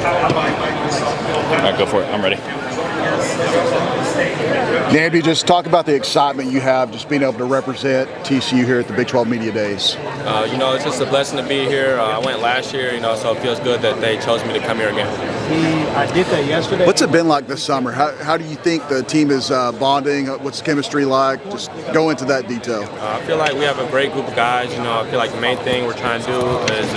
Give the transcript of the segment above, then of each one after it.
All right, go for it. I'm ready. Namdi, just talk about the excitement you have just being able to represent TCU here at the Big 12 Media Days. It's just a blessing to be here. I went last year, so it feels good that they chose me to come here again. I did that yesterday. What's it been like this summer? How do you think the team is bonding? What's the chemistry like? Just go into that detail. I feel like we have a great group of guys. I feel like the main thing we're trying to do is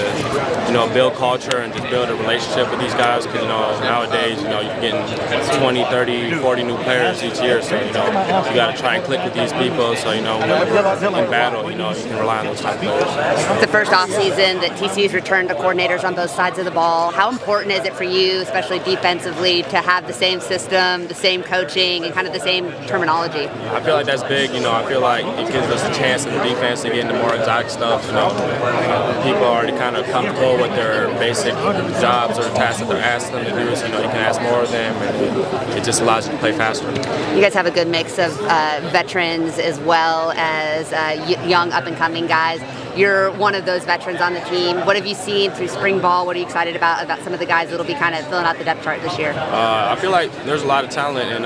build culture and just build a relationship with these guys because, nowadays, you're getting 20, 30, 40 new players each year. So, you got to try and click with these people. So, when in battle, you can rely on those type of players. It's the first offseason that TCU's returned to coordinators on both sides of the ball. How important is it for you, especially defensively, to have the same system, the same coaching, and kind of the same terminology? I feel like that's big. I feel like it gives us a chance in the defense to get into more exotic stuff. People are already kind of comfortable with their basic jobs or tasks that they're asking them to do. So, you can ask more of them, and it just allows you to play faster. You guys have a good mix of veterans as well as young up-and-coming guys. You're one of those veterans on the team. What have you seen through spring ball? What are you excited about some of the guys that will be kind of filling out the depth chart this year? I feel like there's a lot of talent, and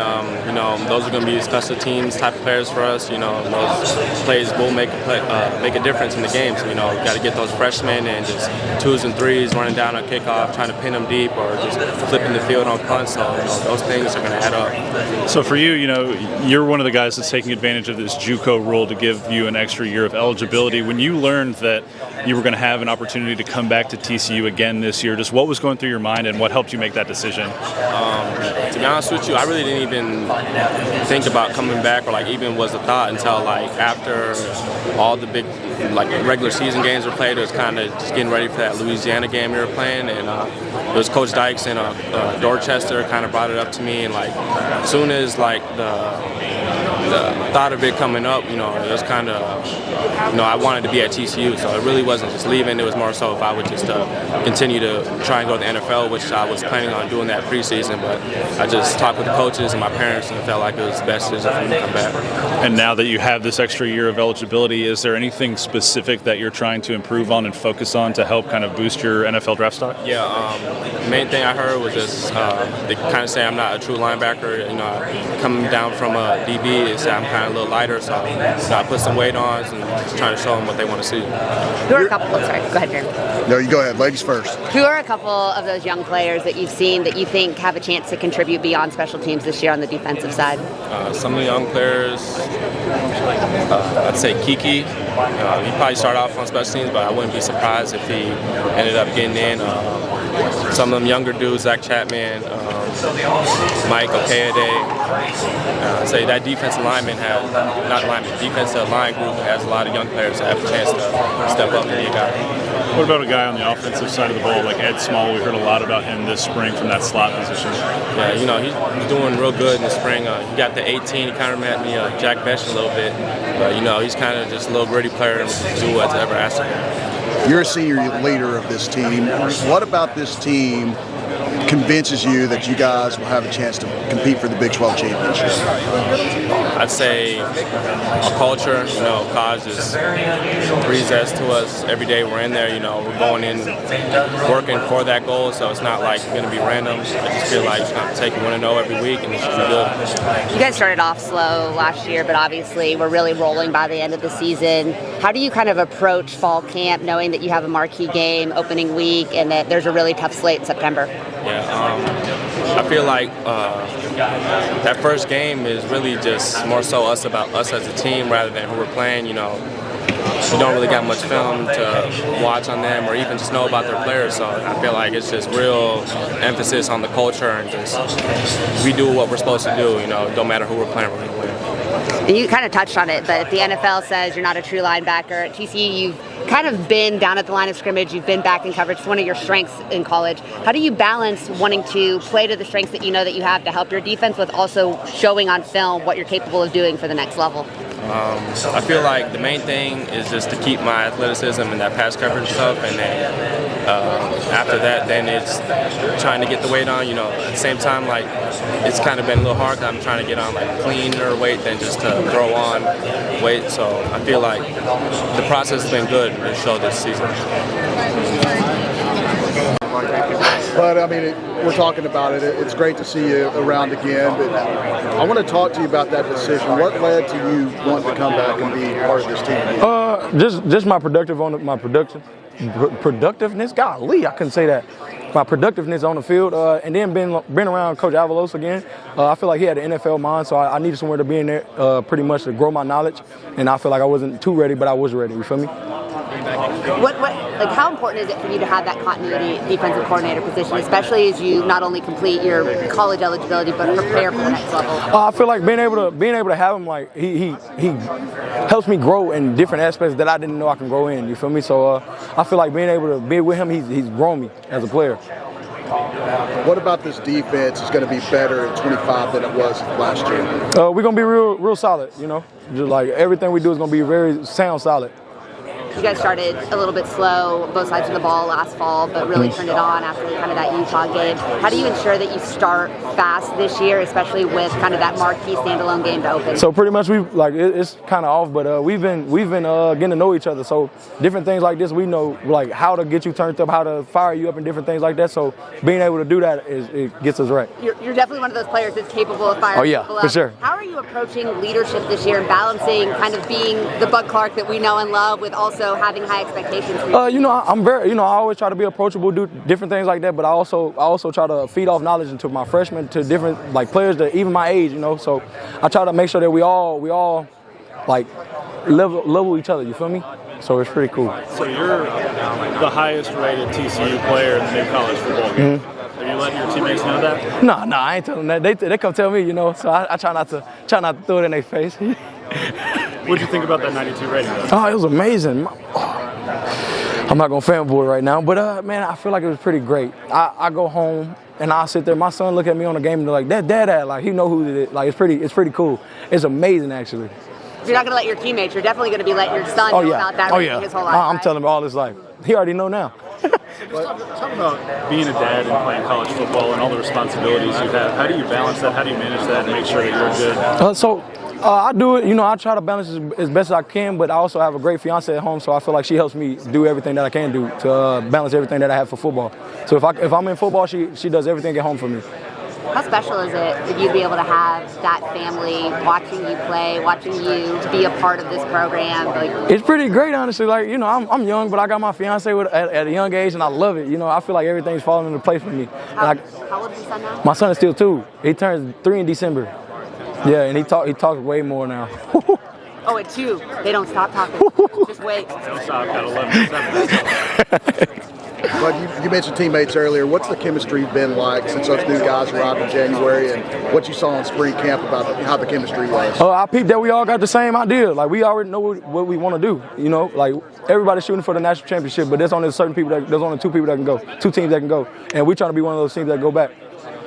those are going to be special teams type of players for us. Those plays will make a difference in the game. So, got to get those freshmen and just 2s and 3s running down on kickoff, trying to pin them deep, or just flipping the field on punts. So, those things are going to add up. So for you, you're one of the guys that's taking advantage of this JUCO rule to give you an extra year of eligibility. When you learned that you were going to have an opportunity to come back to TCU again this year, just what was going through your mind and what helped you make that decision? To be honest with you, I really didn't even think about coming back or even was a thought until after all the big regular season games were played. It was kind of just getting ready for that Louisiana game we were playing, and it was Coach Dykes and Dorchester kind of brought it up to me, and as soon as the thought of it coming up, it was kind of, I wanted to be at TCU, so it really wasn't just leaving. It was more so if I would just continue to try and go to the NFL, which I was planning on doing that preseason, but I just talked with the coaches and my parents and felt like it was the best decision for me to come back. And now that you have this extra year of eligibility, is there anything specific that you're trying to improve on and focus on to help kind of boost your NFL draft stock? Yeah, the main thing I heard was just they kind of say I'm not a true linebacker. Coming down from a DB, they say I'm kind of a little lighter, so I put some weight on and just trying to show them what they want to see. Who are a couple? Sorry, go ahead, Jeremy. No, you go ahead. Ladies first. Who are a couple of those young players that you've seen that you think have a chance to contribute beyond special teams this year on the defensive side? Some of the young players, I'd say Kiki. He probably started off on special teams, but I wouldn't be surprised if he ended up getting in. Some of them younger dudes, Zach Chapman, Mike Okaede. I'd say that defensive line group has a lot of young players that have a chance to step up and be a guy. What about a guy on the offensive side of the ball like Ed Small? We heard a lot about him this spring from that slot position. Yeah, he's doing real good in the spring. He got the 18. He kind of reminded me of Jack Besh a little bit. But, he's kind of just a little gritty player and do whatever asked of him. You're a senior leader of this team. What about this team convinces you that you guys will have a chance to compete for the Big 12 championship? I'd say our culture, college just breathes that to us every day we're in there. We're going in working for that goal, so it's not like it's going to be random. I just feel like it's going to take 1-0 every week, and it should be good. You guys started off slow last year, but obviously we're really rolling by the end of the season. How do you kind of approach fall camp knowing that you have a marquee game opening week and that there's a really tough slate in September? Yeah, I feel like that first game is really just more so about us as a team rather than who we're playing. We don't really got much film to watch on them or even just know about their players. So I feel like it's just real emphasis on the culture and just we do what we're supposed to do. Don't matter who we're playing, we're going to win. And you kind of touched on it, but the NFL says you're not a true linebacker. At TCU, you've kind of been down at the line of scrimmage. You've been back in coverage. It's one of your strengths in college. How do you balance wanting to play to the strengths that you know that you have to help your defense with also showing on film what you're capable of doing for the next level? I feel like the main thing is just to keep my athleticism and that pass coverage stuff, and then after that, then it's trying to get the weight on. At the same time, it's kind of been a little hard. I'm trying to get on cleaner weight than just to throw on weight. So I feel like the process has been good to show this season. But I mean, we're talking about it. It's great to see you around again. But I want to talk to you about that decision. What led to you wanting to come back and be part of this team? Just my productiveness. Golly, I couldn't say that. My productiveness on the field, and then being around Coach Avalos again. I feel like he had an NFL mind, so I needed somewhere to be in there, pretty much to grow my knowledge. And I feel like I wasn't too ready, but I was ready. You feel me? How important is it for you to have that continuity defensive coordinator position, especially as you not only complete your college eligibility but prepare for the next level? I feel like being able to have him, like he helps me grow in different aspects that I didn't know I can grow in. You feel me? So I feel like being able to be with him, he's grown me as a player. What about this defense is going to be better in 25 than it was last year? We're going to be real solid, you know. Just like everything we do is going to be very sound solid. You guys started a little bit slow, both sides of the ball last fall, but really turned it on after kind of that Utah game. How do you ensure that you start fast this year, especially with kind of that marquee standalone game to open? So pretty much it's kind of off, but we've been getting to know each other. So different things like this, we know like how to get you turned up, how to fire you up, and different things like that. So being able to do that it gets us right. You're definitely one of those players that's capable of firing people up. For sure. How are you approaching leadership this year and balancing kind of being the Bud Clark that we know and love with also having high expectations for you? I'm very, I always try to be approachable, do different things like that, but I also try to feed off knowledge into my freshmen, to different like players that even my age, so I try to make sure that we all like level each other, you feel me? So it's pretty cool. So you're the highest rated TCU player in the new college football game. Mm-hmm. Are you letting your teammates know that? No, I ain't telling them that. They come tell me, so I try not to throw it in their face. What'd you think about that 92 rating? Oh, it was amazing. I'm not gonna fanboy right now, but man, I feel like it was pretty great. I go home and I sit there. My son look at me on the game and they're like, "Dad," like he know who it is. Like it's pretty cool. It's amazing actually. You're not gonna let your teammates. You're definitely gonna be letting your son know about that rating his whole life. I'm telling him all his life. He already know now. Talk about being a dad and playing college football and all the responsibilities you have. How do you balance that? How do you manage that and make sure that you're good? I do it, I try to balance as best as I can, but I also have a great fiance at home, so I feel like she helps me do everything that I can do to balance everything that I have for football. So if I'm in football, she does everything at home for me. How special is it for you to be able to have that family watching you play, watching you be a part of this program? It's pretty great, honestly. Like, I'm young, but I got my fiance at a young age, and I love it. I feel like everything's falling into place for me. How old is your son now? My son is still 2. He turns 3 in December. Yeah, and he talks way more now. Oh, at 2, they don't stop talking. Just wait. Don't stop. Got 11. But you mentioned teammates earlier. What's the chemistry been like since those new guys arrived in January, and what you saw in spring camp about how the chemistry was? I peeped that we all got the same idea. Like, we already know what we want to do. Like everybody's shooting for the national championship, but there's only 2 people that can go, 2 teams that can go, and we're trying to be one of those teams that go back.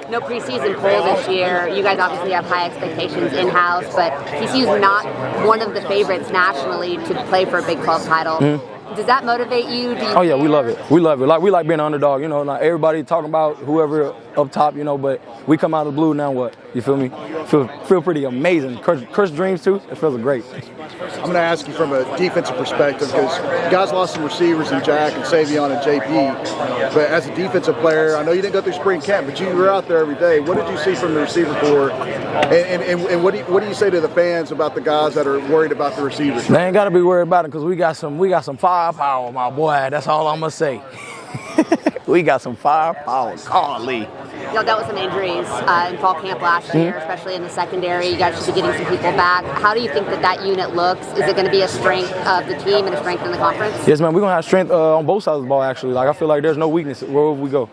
No preseason poll this year. You guys obviously have high expectations in-house, but TCU's not one of the favorites nationally to play for a Big 12 title. Mm-hmm. Does that motivate you? Oh yeah, we love it. We love it. Like, we like being an underdog. Like everybody talking about whoever up top. But we come out of the blue. Now what? You feel me? Feel pretty amazing. Crush dreams too. It feels great. I'm going to ask you from a defensive perspective, because you guys lost some receivers in Jack and Savion and JP. But as a defensive player, I know you didn't go through spring camp, but you were out there every day. What did you see from the receiver corps? And what do you say to the fans about the guys that are worried about the receivers? They ain't got to be worried about it, because we got some firepower, my boy. That's all I'm gonna say. We got some firepower. Golly. Y'all dealt with some injuries in fall camp last year, especially in the secondary. You guys should be getting some people back. How do you think that unit looks? Is it going to be a strength of the team and a strength in the conference? Yes, man. We're going to have strength on both sides of the ball, actually. Like, I feel like there's no weakness wherever we go.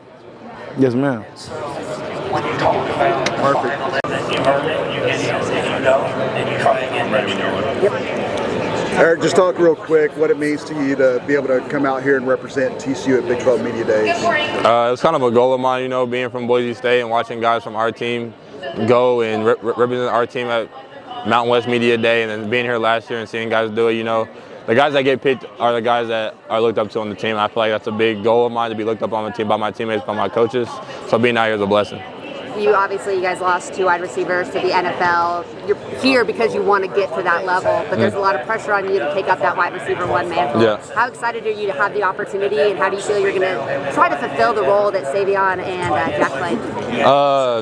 Yes, ma'am. Eric, just talk real quick what it means to you to be able to come out here and represent TCU at Big 12 Media Days. It's kind of a goal of mine, being from Boise State and watching guys from our team go and represent our team at Mountain West Media Day, and then being here last year and seeing guys do it. The guys that get picked are the guys that are looked up to on the team. I feel like that's a big goal of mine, to be looked up on the team by my teammates, by my coaches. So being out here is a blessing. you guys lost 2 wide receivers to the NFL. You're here because you want to get to that level, but there's a lot of pressure on you to take up that wide receiver 1 mantle. Yeah. How excited are you to have the opportunity, and how do you feel you're going to try to fulfill the role that Devean and Jack played?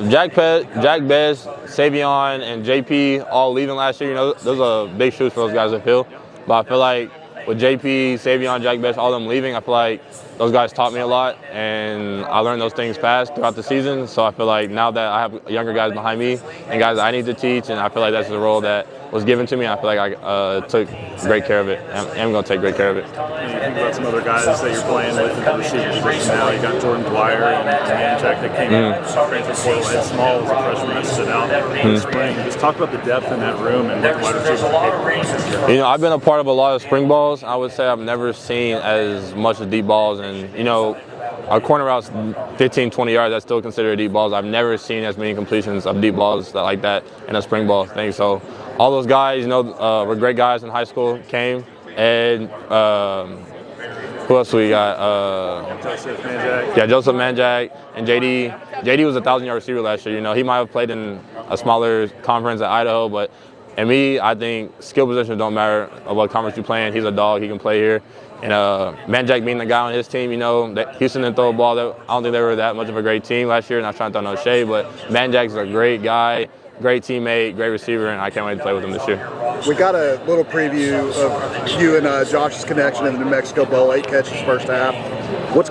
Jack Bess, Savion, and JP all leaving last year. Those are big shoes for those guys to fill. But I feel like with JP, Savion, Jack Bess, all of them leaving, I feel like those guys taught me a lot, and I learned those things fast throughout the season. So I feel like now that I have younger guys behind me and guys I need to teach, and I feel like that's the role that was given to me. I feel like I took great care of it. I'm going to take great care of it. When you think about some other guys that you're playing with in the receiver position now, you got Jordan Dwyer and Manjack that came in transfer portal. Ed Small was a freshman that stood out in the spring. Just talk about the depth in that room and what wide receivers are capable of. I've been a part of a lot of spring balls. I would say I've never seen as much of deep balls, and our corner routes 15, 20 yards, that's still considered deep balls. I've never seen as many completions of deep balls like that in a spring ball thing. So all those guys, were great guys in high school, came, and who else we got? Joseph Manjack. Yeah, Joseph Manjack and JD. JD was a 1,000-yard receiver last year. He might have played in a smaller conference at Idaho, but and me, I think skill positions don't matter what conference you play in. He's a dog. He can play here. And Manjack being the guy on his team, that Houston didn't throw a ball. I don't think they were that much of a great team last year, and I'm not trying to throw no shade, but Manjack's a great guy, great teammate, great receiver, and I can't wait to play with him this year. We got a little preview of you and Josh's connection in the New Mexico Bowl, 8 catches first half. What's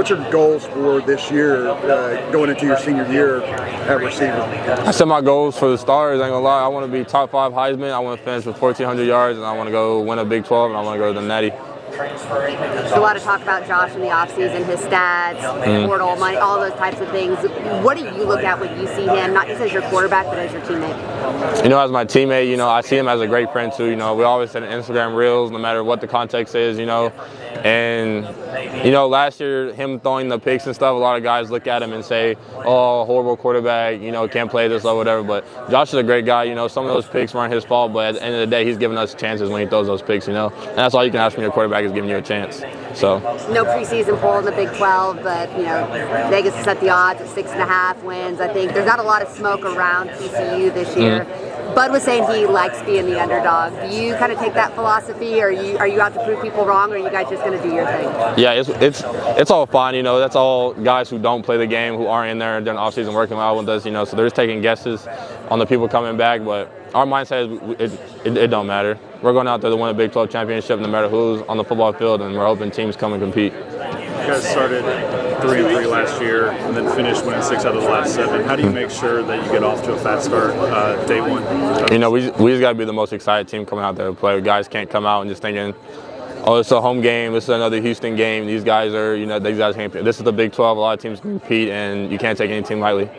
your goals for this year, going into your senior year at receiver? I set my goals for the Stars. I ain't gonna lie. I want to be top 5 Heisman. I want to finish with 1,400 yards, and I want to go win a Big 12, and I want to go to the Natty. There's a lot of talk about Josh in the offseason, his stats, portal, money, all those types of things. What do you look at when you see him, not just as your quarterback, but as your teammate? As my teammate, I see him as a great friend too. We always send Instagram reels, no matter what the context is, And, last year, him throwing the picks and stuff, a lot of guys look at him and say, oh, horrible quarterback, can't play this or whatever. But Josh is a great guy. Some of those picks weren't his fault, but at the end of the day, he's giving us chances when he throws those picks, And that's all you can ask from your quarterback is giving you a chance. So no preseason poll in the Big 12, but, Vegas has set the odds at 6.5 wins. I think there's not a lot of smoke around TCU this year. Bud was saying he likes being the underdog. Do you kind of take that philosophy, or are you out to prove people wrong, or are you guys just going to do your thing? Yeah, it's all fine. That's all guys who don't play the game, who aren't in there during the offseason working out with us. So they're just taking guesses on the people coming back. But our mindset is it don't matter. We're going out there to win a Big 12 championship, no matter who's on the football field, and we're hoping teams come and compete. You guys started 3-3 last year and then finished winning 6 out of the last 7. How do you make sure that you get off to a fast start day one? We just got to be the most excited team coming out there to play. Guys can't come out and just thinking, oh, it's a home game, this is another Houston game. These guys can't. This is the Big 12. A lot of teams can compete, and you can't take any team lightly.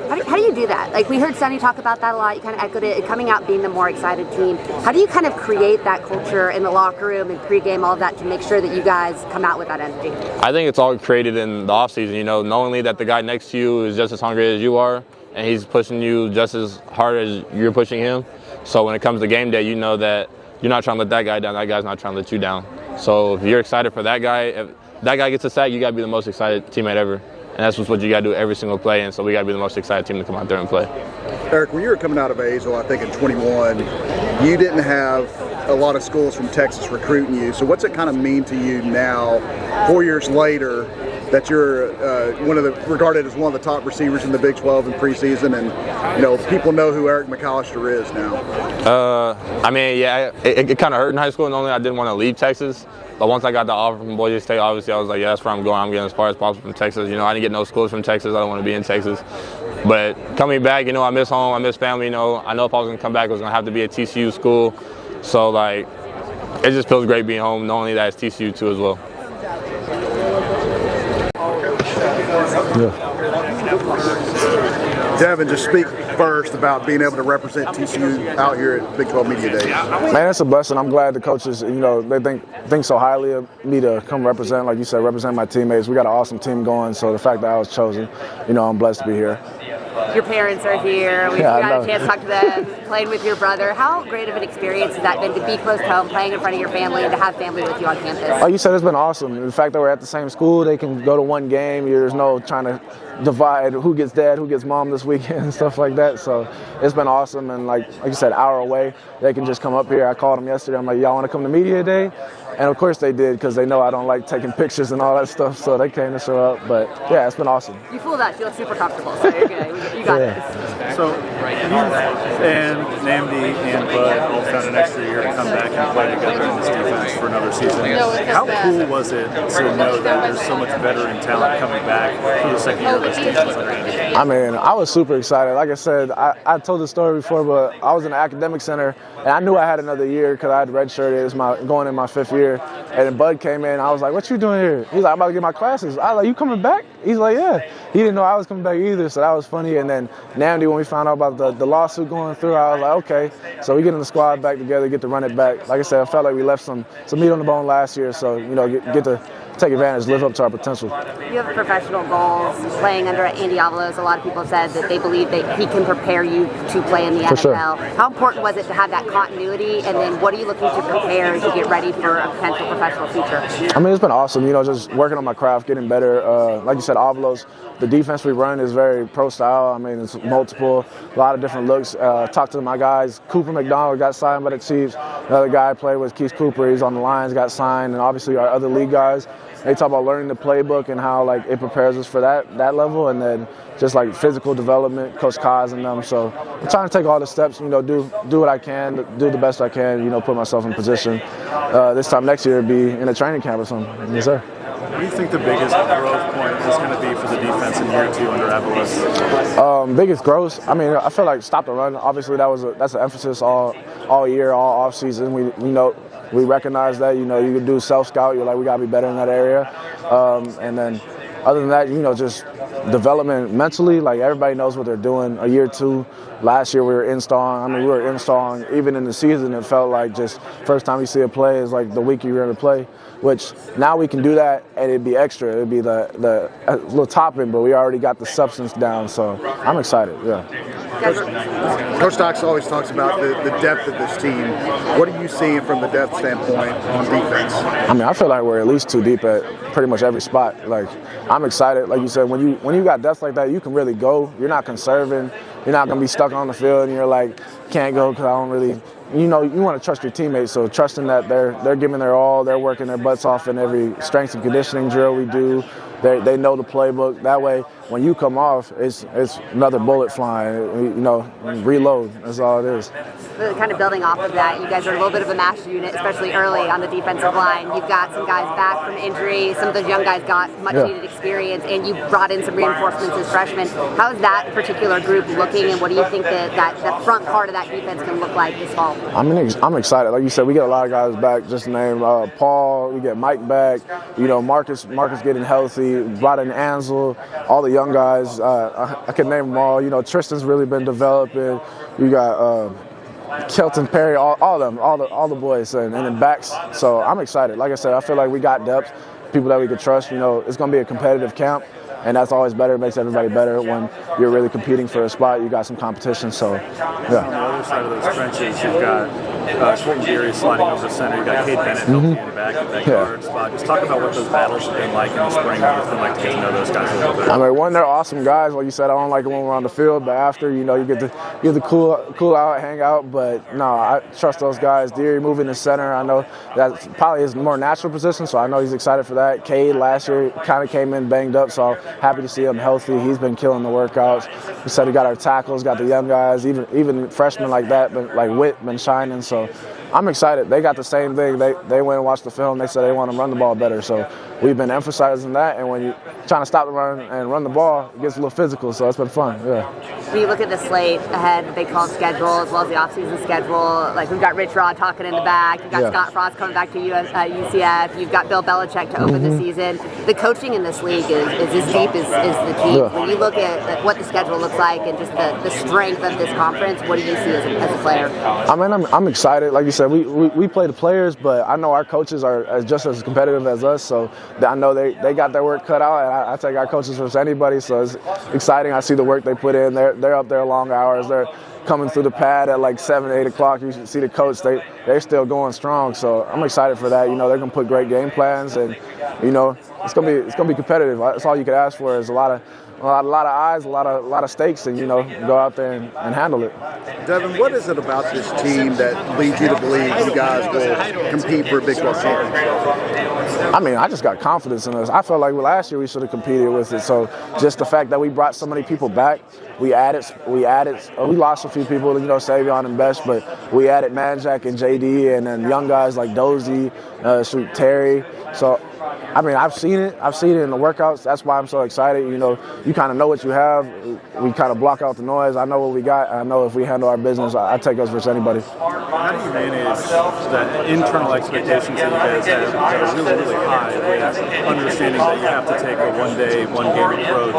How do you do that? Like, we heard Sonny talk about that a lot. You kind of echoed it, coming out being the more excited team. How do you kind of create that culture in the locker room and pregame, all of that, to make sure that you guys come out with that energy? I think it's all created in the offseason, knowing that the guy next to you is just as hungry as you are, and he's pushing you just as hard as you're pushing him. So when it comes to game day, you know that you're not trying to let that guy down, that guy's not trying to let you down. So if you're excited for that guy, if that guy gets a sack, you got to be the most excited teammate ever. And that's what you got to do every single play, and so we got to be the most excited team to come out there and play. Eric, when you were coming out of Azle, I think in 21, you didn't have a lot of schools from Texas recruiting you. So what's it kind of mean to you now, 4 years later, that you're regarded as one of the top receivers in the Big 12 in preseason, and people know who Eric McAlister is now? It kind of hurt in high school. Normally I didn't want to leave Texas. But once I got the offer from Boise State, obviously I was like, yeah, that's where I'm going. I'm getting as far as possible from Texas. I didn't get no schools from Texas. I don't want to be in Texas. But coming back, I miss home. I miss family. I know if I was going to come back, it was going to have to be a TCU school. So, it just feels great being home, knowing that it's TCU too as well. Yeah. Devin, just speak first about being able to represent TCU out here at Big 12 Media Days. Man, it's a blessing. I'm glad the coaches, they think so highly of me to come represent, like you said, represent my teammates. We got an awesome team going, so the fact that I was chosen, I'm blessed to be here. Your parents are here. We've got a chance to talk to them, playing with your brother. How great of an experience has that been to be close to home, playing in front of your family, and to have family with you on campus? Like you said, it's been awesome. The fact that we're at the same school, they can go to one game. There's no trying to divide who gets dad, who gets mom this weekend, and stuff like that. So it's been awesome. And like you said, hour away, they can just come up here. I called them yesterday. I'm like, y'all want to come to media day? And of course they did, because they know I don't like taking pictures and all that stuff. So they came to show up. But yeah, it's been awesome. You fooled us. You look super comfortable. So you're good. You got this. So you and Namdi and Bud all found an extra year to come back and play together in this defense for another season. How cool was it to know that there's so much veteran talent coming back for the second year of this defense under Andy? I mean, I was super excited. Like I said, I told the story before, but I was in the academic center, and I knew I had another year because I had redshirted. It was going in my 5th year. And then Bud came in. I was like, "What you doing here?" He's like, "I'm about to get my classes." I was like, "You coming back?" He's like, "Yeah." He didn't know I was coming back either, so that was funny. And then Namdi, when we found out about the lawsuit going through, I was like, "Okay." So we get in the squad back together, get to run it back. Like I said, I felt like we left some meat on the bone last year, so get to take advantage, live up to our potential. You have professional goals playing under Andy Avalos. A lot of people have said that they believe that he can prepare you to play in the NFL. Sure. How important was it to have that continuity, and then what are you looking to prepare to get ready for a potential professional future? I mean, it's been awesome, just working on my craft, getting better. Like you said, Avalos, the defense we run is very pro style. I mean, it's multiple, a lot of different looks. Talked to my guys. Cooper McDonald got signed by the Chiefs. Another guy I played with, Keith Cooper, he's on the Lions, got signed, and obviously our other league guys. They talk about learning the playbook and how it prepares us for that level, and then just physical development, Coach Kaz and them. So I'm trying to take all the steps, do what I can, do the best I can, put myself in position. This time next year, be in a training camp or something. Yes, sir. What do you think the biggest growth point is going to be for the defense in year 2 under Avalos? Biggest growth? I mean, I feel like stop the run. Obviously, that's an emphasis all year, all off season. We recognize that. You can do self-scout. You're like, we got to be better in that area. And then other than that, just development mentally. Like, everybody knows what they're doing. A year 2, last year we were installing. I mean, we were installing. Even in the season, it felt like just first time you see a play is like the week you're going to play, which now we can do that, and it'd be extra. It'd be the little topping, but we already got the substance down. So I'm excited, yeah. Coach Stocks always talks about the depth of this team. What are you seeing from the depth standpoint on defense? I mean, I feel like we're at least 2 deep at pretty much every spot. Like, I'm excited. Like you said, when you got depth like that, you can really go. You're not conserving. You're not going to be stuck on the field and you're like, can't go because I don't really – you want to trust your teammates. So trusting that they're giving their all, they're working their butts off in every strength and conditioning drill we do. They know the playbook. That way, when you come off, it's another bullet flying. Reload. That's all it is. Kind of building off of that, you guys are a little bit of a mash unit, especially early on the defensive line. You've got some guys back from injury. Some of those young guys got much-needed experience, and you brought in some reinforcements as freshmen. How is that particular group looking, and what do you think that front part of that defense can look like this fall? I'm excited. Like you said, we get a lot of guys back. Just name Paul. We get Mike back. Marcus getting healthy. Brought in Ansel. All the young guys. I can name them all. Tristan's really been developing. You got Coltin, Perry, all of them, all the boys, and then backs. So I'm excited. Like I said, I feel like we got depth, people that we could trust. It's going to be a competitive camp, and that's always better. It makes everybody better when you're really competing for a spot. You got some competition. So, yeah. On the other side of those trenches, you've got Coltin Deery sliding over the center. You've got Cade Bennett helping in the back at that guard spot. Just talk about what those battles have been like in the spring. What it's been like to get to know those guys a little bit. I mean, one, they're awesome guys. Like you said, I don't like them when we're on the field, but after, you get to cool out, hang out. But no, I trust those guys. Deery moving the center. I know that's probably his more natural position, so I know he's excited for that. Cade last year kind of came in banged up, so happy to see him healthy. He's been killing the workouts. We said we got our tackles, got the young guys, even freshmen like that, but like Witt been shining. So I'm excited. They got the same thing. They went and watched the film. They said they want to run the ball better. So we've been emphasizing that. And when you're trying to stop the run and run the ball, it gets a little physical. So it's been fun. Yeah. When you look at the slate ahead, the Big 12 schedule as well as the offseason schedule, like we've got Rich Rod talking in the back. You've got Scott Frost coming back to UCF. You've got Bill Belichick to open the season. The coaching in this league is as deep as the team. Yeah. When you look at what the schedule looks like and just the strength of this conference, what do you see as a player? I mean, I'm excited. Like you said, we play the players, but I know our coaches are just as competitive as us. So I know they got their work cut out, and I take our coaches versus anybody, so it's exciting. I see the work they put in. They're up there long hours. They're coming through the pad at like 7, 8 o'clock. You see the coach, they're still going strong. So I'm excited for that. You know, they're gonna put great game plans, and you know, it's gonna be competitive. That's all you could ask for is a lot of eyes, a lot of stakes, and you know, go out there and handle it. Devin, what is it about this team that leads you to believe you guys will compete for a Big 12 championship? I mean, I just got confidence in us. I felt like last year we should have competed with it. So just the fact that we brought so many people back, we lost a few people, you know, Savion and Besh, but we added Manjack and JD, and then young guys like Dozy, Terry. So, I mean, I've seen it in the workouts. That's why I'm so excited. You know, you kind of know what you have. We kind of block out the noise. I know what we got. I know if we handle our business, I take us versus anybody. How do you manage the internal expectations that you guys have that are really, really high with understanding that you have to take a one-day, one-game approach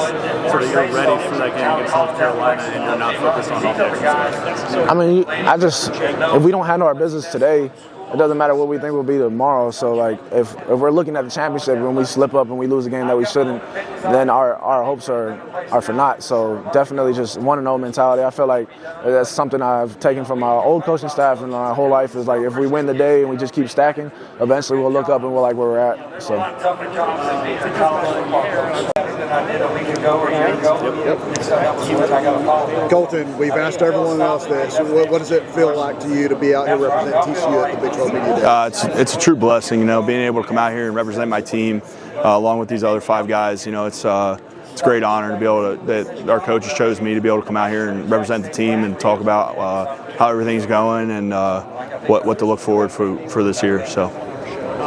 so that you're ready for that game against North Carolina and you're not focused on all the exercises? I mean, if we don't handle our business today, it doesn't matter what we think will be tomorrow. So, like, if we're looking at the championship and we slip up and we lose a game that we shouldn't, then our hopes are for naught. So, definitely just 1-0 mentality. I feel like that's something I've taken from our old coaching staff and our whole life is, like, if we win the day and we just keep stacking, eventually we'll look up and we're like where we're at. So. Coltin, we've asked everyone else this. What does it feel like to you to be out here representing TCU at the Big 12 Media Day? It's a true blessing, you know, being able to come out here and represent my team along with these other 5 guys. You know, it's a great honor to be able to, that our coaches chose me to be able to come out here and represent the team and talk about how everything's going and what to look forward for this year. So.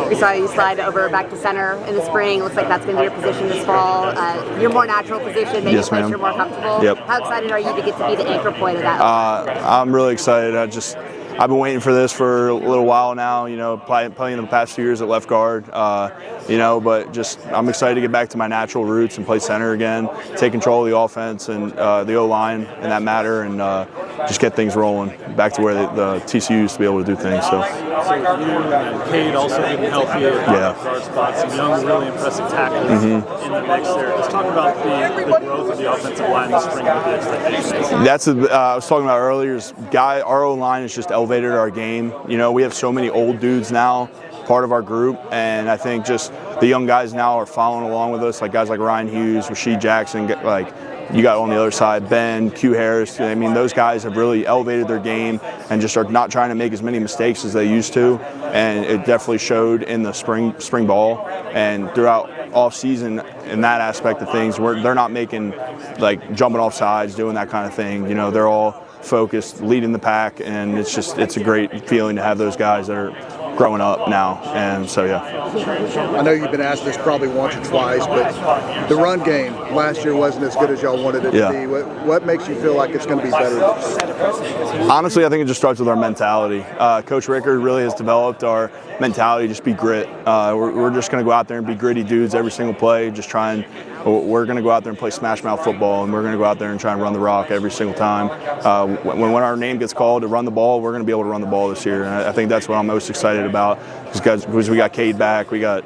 We saw you slide over back to center in the spring. Looks like that's going to be your position this fall. Your more natural position, maybe yes, a place ma'am. You're more comfortable. Yep. How excited are you to get to be the anchor point of that? I'm really excited. I've been waiting for this for a little while now, you know, playing the past few years at left guard, you know, but I'm excited to get back to my natural roots and play center again, take control of the offense and the O-line in that matter, and just get things rolling back to where the TCU used to be able to do things. So you and Cade also getting healthy at guard spots, some young, really impressive tackles in the mix there. Let's talk about the growth of the offensive line this spring with the expectations. That's I was talking about earlier. Our O-line is just elevated our game. You know, we have so many old dudes now, part of our group, and I think just the young guys now are following along with us, like guys like Ryan Hughes, Rasheed Jackson, like you got on the other side, Ben, Q Harris. I mean, those guys have really elevated their game and just are not trying to make as many mistakes as they used to, and it definitely showed in the spring ball and throughout off season in that aspect of things. They're not making, like, jumping off sides, doing that kind of thing. You know, they're all focused, leading the pack, and it's a great feeling to have those guys that are growing up now. And so, yeah. I know you've been asked this probably once or twice, but the run game last year wasn't as good as y'all wanted it to be. What makes you feel like it's going to be better? Honestly, I think it just starts with our mentality. Coach Rickard really has developed our mentality to just be grit. We're just going to go out there and be gritty dudes every single play, we're going to go out there and play smash mouth football, and we're going to go out there and try and run the rock every single time. When our name gets called to run the ball, we're going to be able to run the ball this year, and I think that's what I'm most excited about, because we got Cade back, we got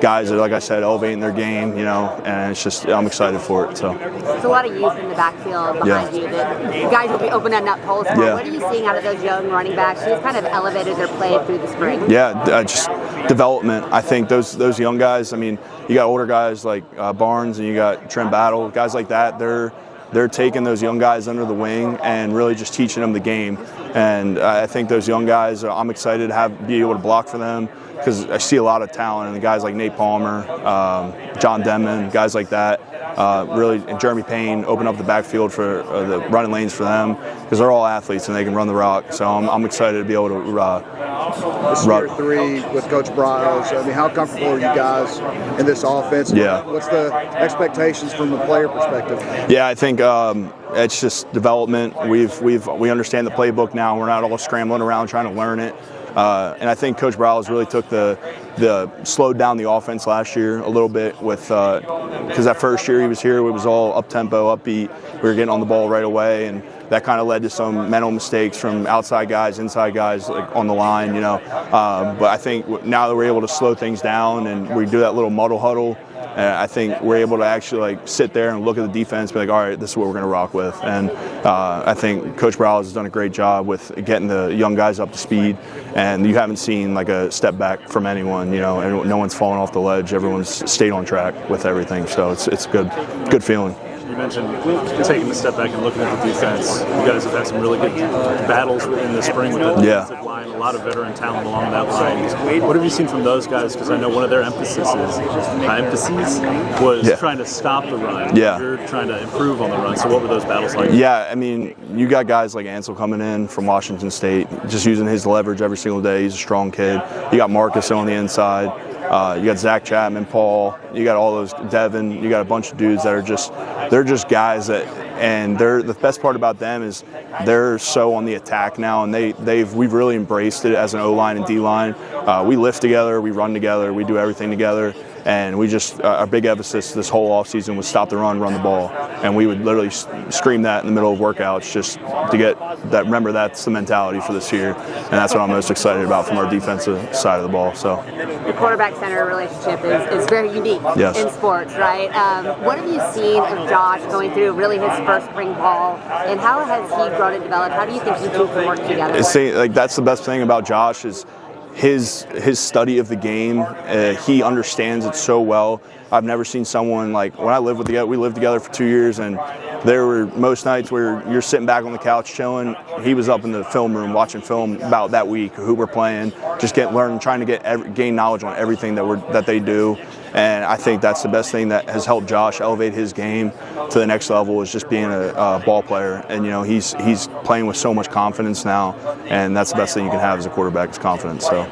guys that, like I said, elevating their game, you know, and I'm excited for it. So there's a lot of youth in the backfield behind you that you guys will be opening up holes for. What are you seeing out of those young running backs who've kind of elevated their play through the spring? Just development. I think those young guys, I mean, you got older guys like Barnes and you got Trent Battle, guys like that. They're taking those young guys under the wing and really just teaching them the game. And I think those young guys, I'm excited to be able to block for them, because I see a lot of talent in the guys like Nate Palmer, John Denman, guys like that. Really, and Jeremy Payne open up the backfield for the running lanes for them, because they're all athletes and they can run the rock. So I'm excited to be able to run. Year 3 with Coach Bryles. I mean, how comfortable are you guys in this offense? What's the expectations from the player perspective? I think it's just development. We understand the playbook now. We're not all scrambling around trying to learn it. And I think Coach Browse really took the slowed down the offense last year a little bit with because that first year he was here, it was all up tempo, upbeat. We were getting on the ball right away, and that kind of led to some mental mistakes from outside guys, inside guys, like on the line, you know. But I think now that we're able to slow things down and we do that little muddle huddle, I think we're able to actually like sit there and look at the defense, be like, all right, this is what we're going to rock with. And I think Coach Browse has done a great job with getting the young guys up to speed. And you haven't seen like a step back from anyone, you know, and no one's fallen off the ledge. Everyone's stayed on track with everything. So it's a good feeling. You mentioned taking a step back and looking at the defense. You guys have had some really good battles in the spring with the defensive line, a lot of veteran talent along that line. What have you seen from those guys? Because I know one of their emphases was trying to stop the run. Yeah. You're trying to improve on the run. So what were those battles like? Yeah, I mean, you got guys like Ansel coming in from Washington State, just using his leverage every single day. He's a strong kid. You got Marcus on the inside. You got Zach Chapman, Paul. You got all those, Devean. You got a bunch of dudes that are they're just guys that, and the best part about them is they're so on the attack now, and we've really embraced it as an O-line and D-line. We lift together, we run together, we do everything together. And we just, our big emphasis this whole offseason was stop the run the ball. And we would literally scream that in the middle of workouts just to get that, remember that's the mentality for this year. And that's what I'm most excited about from our defensive side of the ball. So the quarterback-center relationship is very unique in sports, right? What have you seen of Josh going through really his first spring ball, and how has he grown and developed? How do you think you two can work together? Like, that's the best thing about Josh is his study of the game. He understands it so well. I've never seen someone like, when I lived with we lived together for 2 years, and there were most nights where you're sitting back on the couch chilling. He was up in the film room watching film about that week, who we're playing, just trying to gain knowledge on everything that they do. And I think that's the best thing that has helped Josh elevate his game to the next level, is just being a ball player. And you know, he's playing with so much confidence now, and that's the best thing you can have as a quarterback is confidence. So.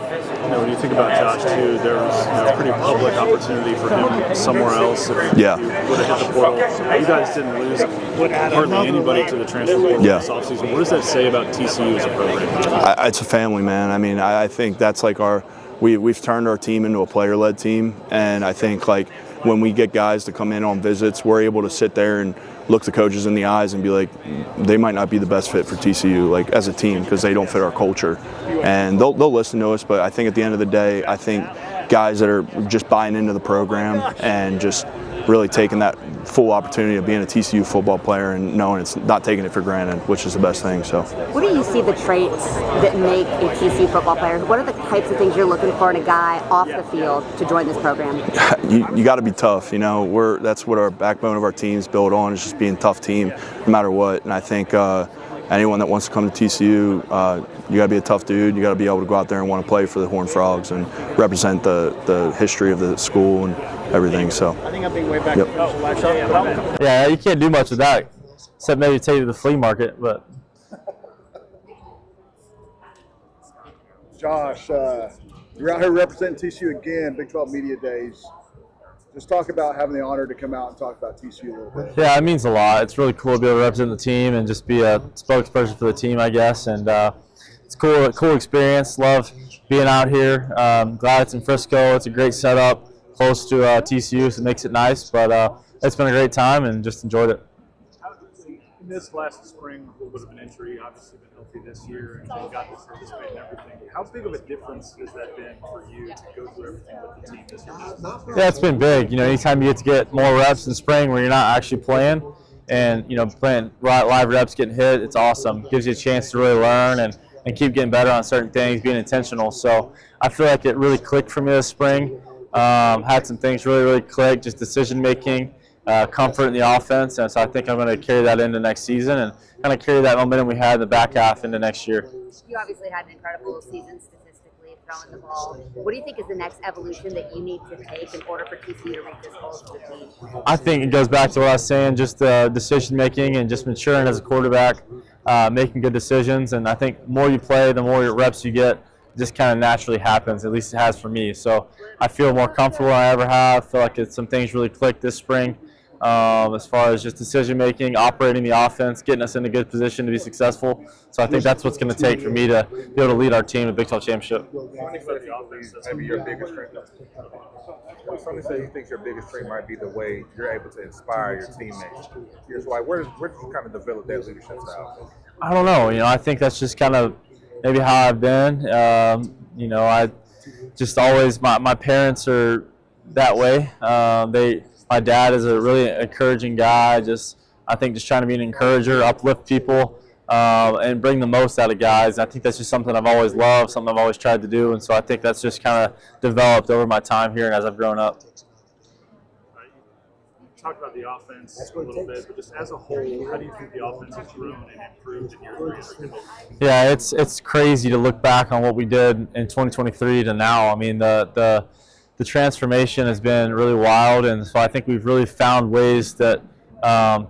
You know, when you think about Josh too, there was a pretty public opportunity for him somewhere else. If you would have hit the portal. You guys didn't lose hardly anybody to the transfer portal this offseason. What does that say about TCU as a program? It's a family, man. I mean, I think that's like we've turned our team into a player-led team, and I think like when we get guys to come in on visits, we're able to sit there and look the coaches in the eyes and be like, they might not be the best fit for TCU, like as a team, because they don't fit our culture. And they'll listen to us, but I think at the end of the day, I think guys that are just buying into the program and just really taking that full opportunity of being a TCU football player and knowing it's not taking it for granted, which is the best thing. So, what do you see the traits that make a TCU football player? What are the types of things you're looking for in a guy off the field to join this program? You got to be tough. You know, that's what our backbone of our team's built on, is just being a tough team no matter what. And I think anyone that wants to come to TCU, you got to be a tough dude. You got to be able to go out there and want to play for the Horned Frogs and represent the history of the school and everything. So I think I'm being way back. Yeah, you can't do much with that, except maybe take you to the flea market. But Josh, you're out here representing TCU again, Big 12 Media Days. Just talk about having the honor to come out and talk about TCU a little bit. Yeah, it means a lot. It's really cool to be able to represent the team and just be a spokesperson for the team, I guess. And it's a cool experience. Love being out here. Glad it's in Frisco. It's a great setup, close to TCU, so it makes it nice. But it's been a great time and just enjoyed it. In this last spring, a little bit of an injury, obviously been healthy this year, and you got to participate in everything. How big of a difference has that been for you to go through everything with the team this year? Yeah, it's been big. You know, anytime you get more reps in spring where you're not actually playing, and you know, playing live reps, getting hit, it's awesome. It gives you a chance to really learn and keep getting better on certain things, being intentional. So I feel like it really clicked for me this spring. Had some things really click, just decision making. Comfort in the offense, and so I think I'm going to carry that into next season and kind of carry that momentum we had in the back half into next year. You obviously had an incredible season statistically throwing the ball. What do you think is the next evolution that you need to take in order for TCU to reach this goal for the team? I think it goes back to what I was saying, just decision making and just maturing as a quarterback, making good decisions. And I think the more you play, the more reps you get, it just kind of naturally happens. At least it has for me. So I feel more comfortable than I ever have. I feel like some things really clicked this spring. as far as just decision making, operating the offense, getting us in a good position to be successful. So I think that's what's going to take for me to be able to lead our team to the Big 12 championship. Maybe your biggest strength. Somebody say you think your biggest strength might be the way you're able to inspire your teammates. Here's why. Where did you kind of develop that leadership style? I don't know. I think that's just kind of maybe how I've been. I just always my parents are that way. My dad is a really encouraging guy. I think just trying to be an encourager, uplift people, and bring the most out of guys. I think that's just something I've always loved, something I've always tried to do, and so I think that's just kind of developed over my time here and as I've grown up. Talk about the offense a little bit, but just as a whole, how do you think the offense has grown and improved in your career? Yeah, it's crazy to look back on what we did in 2023 to now. I mean, the transformation has been really wild, and so I think we've really found ways that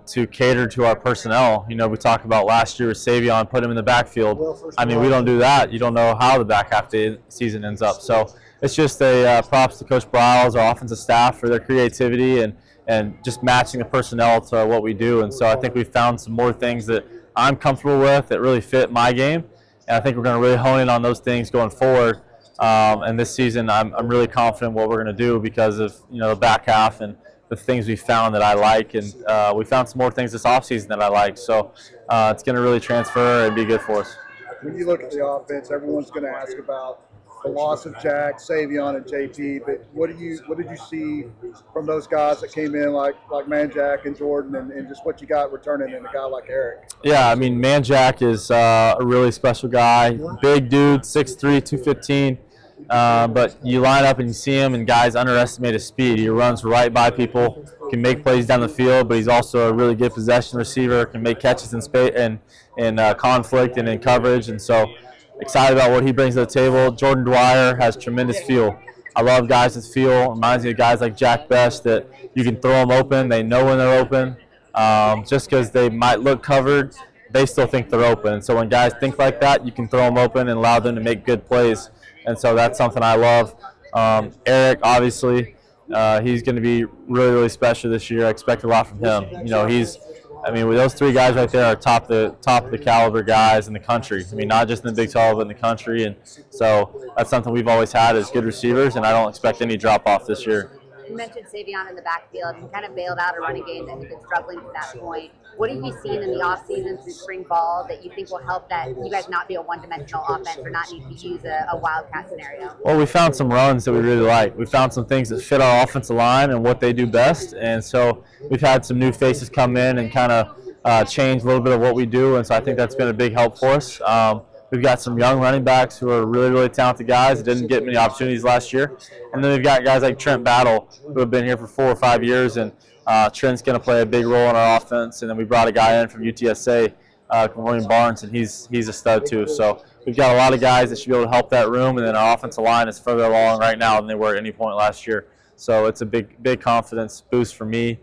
to cater to our personnel. We talked about last year with Devean, put him in the backfield. I mean, we don't do that. You don't know how the back half of the season ends up. So it's just a props to Coach Briles, our offensive staff, for their creativity and just matching the personnel to what we do. And so I think we've found some more things that I'm comfortable with that really fit my game. And I think we're going to really hone in on those things going forward. And this season, I'm really confident what we're going to do because of the back half and the things we found that I like. And we found some more things this offseason that I like. So it's going to really transfer and be good for us. When you look at the offense, everyone's going to ask about the loss of Jack, Devean, and JP, but what did you see from those guys that came in like Jack and Jordan, and just what you got returning in a guy like Eric? Yeah, I mean, Jack is a really special guy, big dude, 6'3", 215. But you line up and you see him, and guys underestimate his speed. He runs right by people, can make plays down the field, but he's also a really good possession receiver, can make catches in conflict and in coverage, and so excited about what he brings to the table. Jordan Dwyer has tremendous feel. I love guys with feel. Reminds me of guys like Jack Best that you can throw them open. They know when they're open. Just because they might look covered, they still think they're open. And so when guys think like that, you can throw them open and allow them to make good plays. And so that's something I love. Eric, obviously, he's going to be really, really special this year. I expect a lot from him. With those three guys right there are top of the caliber guys in the country. I mean, not just in the Big 12, but in the country. And so that's something we've always had as good receivers, and I don't expect any drop-off this year. You mentioned Devean in the backfield and kind of bailed out a running game that had been struggling to that point. What have you seen in the offseason through spring ball that you think will help that you guys not be a one-dimensional offense or not need to use a wildcat scenario? Well, we found some runs that we really like. We found some things that fit our offensive line and what they do best. And so we've had some new faces come in and kind of change a little bit of what we do. And so I think that's been a big help for us. We've got some young running backs who are really, really talented guys that didn't get many opportunities last year. And then we've got guys like Trent Battle who have been here for 4 or 5 years, and Trent's going to play a big role in our offense. And then we brought a guy in from UTSA, William Barnes, and he's a stud too. So we've got a lot of guys that should be able to help that room, and then our offensive line is further along right now than they were at any point last year. So it's a big confidence boost for me.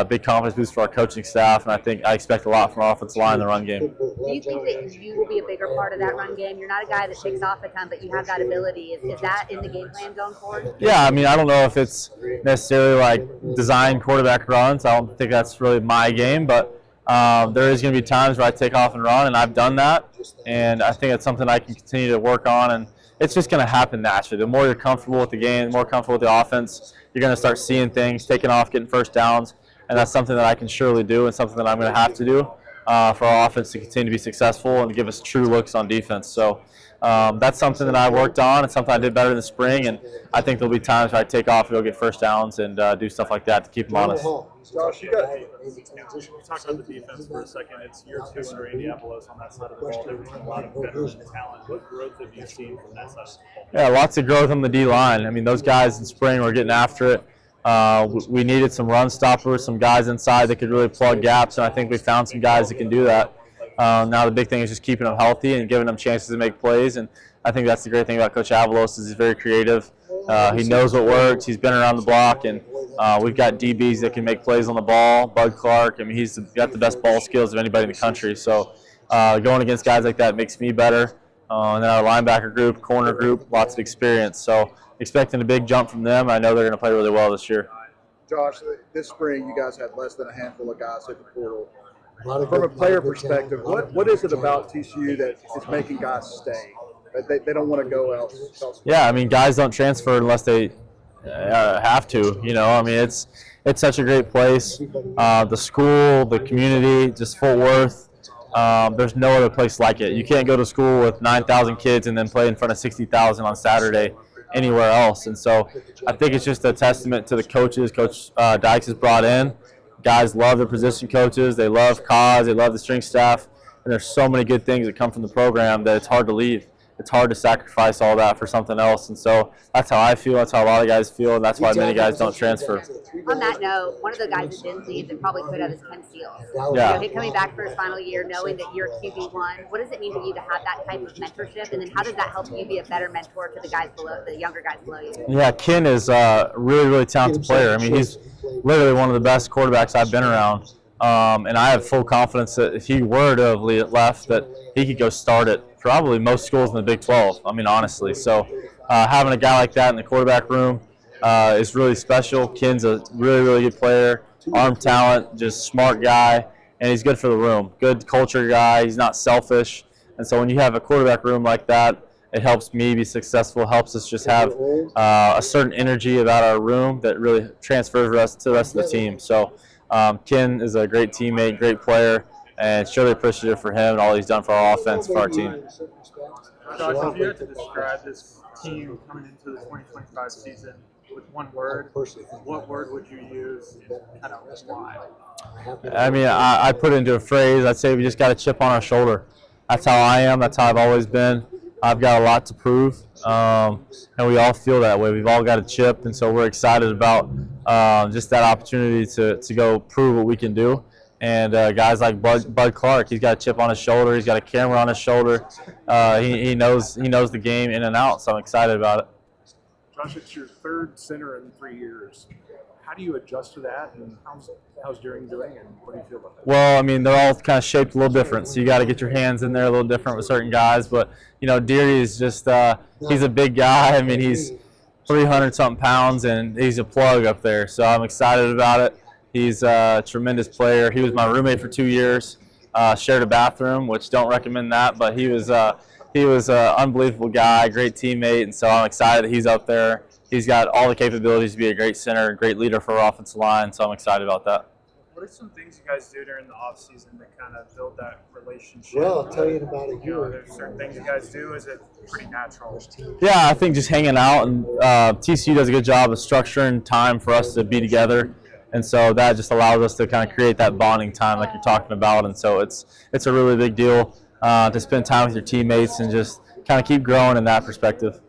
Big confidence boost for our coaching staff, and I expect a lot from our offensive line in the run game. Do you think that you will be a bigger part of that run game? You're not a guy that takes off a ton, but you have that ability. Is that in the game plan going forward? Yeah, I mean, I don't know if it's necessarily like design quarterback runs. I don't think that's really my game, but there is going to be times where I take off and run, and I've done that, and I think it's something I can continue to work on, and it's just going to happen naturally. The more you're comfortable with the game, the more comfortable with the offense, you're going to start seeing things, taking off, getting first downs, and that's something that I can surely do and something that I'm going to have to do for our offense to continue to be successful and to give us true looks on defense. So that's something that I worked on. It's something I did better in the spring, and I think there'll be times where I take off and go get first downs and do stuff like that to keep them honest. Josh, you got talk about the defense for a second. It's year 2 under Indianapolis on that side of the ball. They return a lot of veteran talent. What growth have you seen from that side of the ball? Yeah, lots of growth on the D-line. I mean, those guys in spring were getting after it. We needed some run stoppers, some guys inside that could really plug gaps, and I think we found some guys that can do that. Now the big thing is just keeping them healthy and giving them chances to make plays, and I think that's the great thing about Coach Avalos is he's very creative. He knows what works. He's been around the block, and we've got DBs that can make plays on the ball. Bud Clark, I mean, he's got the best ball skills of anybody in the country. So going against guys like that makes me better. And then our linebacker group, corner group, lots of experience. So expecting a big jump from them. I know they're going to play really well this year. Josh, this spring you guys had less than a handful of guys hit the portal. From a player perspective, what is it about TCU that is making guys stay? That they don't want to go elsewhere? Yeah, I mean, guys don't transfer unless they have to. You know, I mean, it's such a great place. The school, the community, just Fort Worth. There's no other place like it. You can't go to school with 9,000 kids and then play in front of 60,000 on Saturday anywhere else. And so I think it's just a testament to the coaches Coach Dykes has brought in. Guys love their position coaches. They love cause. They love the strength staff. And there's so many good things that come from the program that it's hard to leave. It's hard to sacrifice all that for something else. And so that's how I feel. That's how a lot of guys feel. And that's why many guys don't transfer. On that note, one of the guys that didn't leave that probably could have is Ken Steele. Yeah. You know, him coming back for his final year, knowing that you're QB1, what does it mean to you to have that type of mentorship? And then how does that help you be a better mentor to the guys below, the younger guys below you? Yeah, Ken is a really, really talented player. I mean, he's literally one of the best quarterbacks I've been around. And I have full confidence that if he were to have left, that he could go start at probably most schools in the Big 12. I mean, honestly. So having a guy like that in the quarterback room is really special. Ken's a really, really good player, arm talent, just smart guy, and he's good for the room. Good culture guy. He's not selfish. And so when you have a quarterback room like that, it helps me be successful, helps us just have a certain energy about our room that really transfers to the rest of the team. So Ken is a great teammate, great player, and surely appreciative for him and all he's done for our offense, for our team. Josh, if you had to describe this team coming into the 2025 season with one word, what word would you use and kind of why? I mean, I put it into a phrase. I'd say we just got a chip on our shoulder. That's how I am. That's how I've always been. I've got a lot to prove, and we all feel that way. We've all got a chip, and so we're excited about just that opportunity to go prove what we can do. And guys like Bud Clark, he's got a chip on his shoulder. He's got a camera on his shoulder. He knows the game in and out, so I'm excited about it. Josh, it's your third center in 3 years. How do you adjust to that, and how's Deery doing, and what do you feel about that? Well, I mean, they're all kind of shaped a little different, so you got to get your hands in there a little different with certain guys. But, you know, Deery is just he's a big guy. I mean, he's 300-something pounds, and he's a plug up there. So I'm excited about it. He's a tremendous player. He was my roommate for 2 years, shared a bathroom, which don't recommend that, but he was an unbelievable guy, great teammate, and so I'm excited that he's up there. He's got all the capabilities to be a great center, a great leader for our offensive line, so I'm excited about that. What are some things you guys do during the off season to kind of build that relationship? Well, I'll tell you in about a year. You know, there's certain things you guys do. Is it pretty natural? Yeah, I think just hanging out, and TCU does a good job of structuring time for us to be together, and so that just allows us to kind of create that bonding time like you're talking about, and so it's a really big deal to spend time with your teammates and just kind of keep growing in that perspective.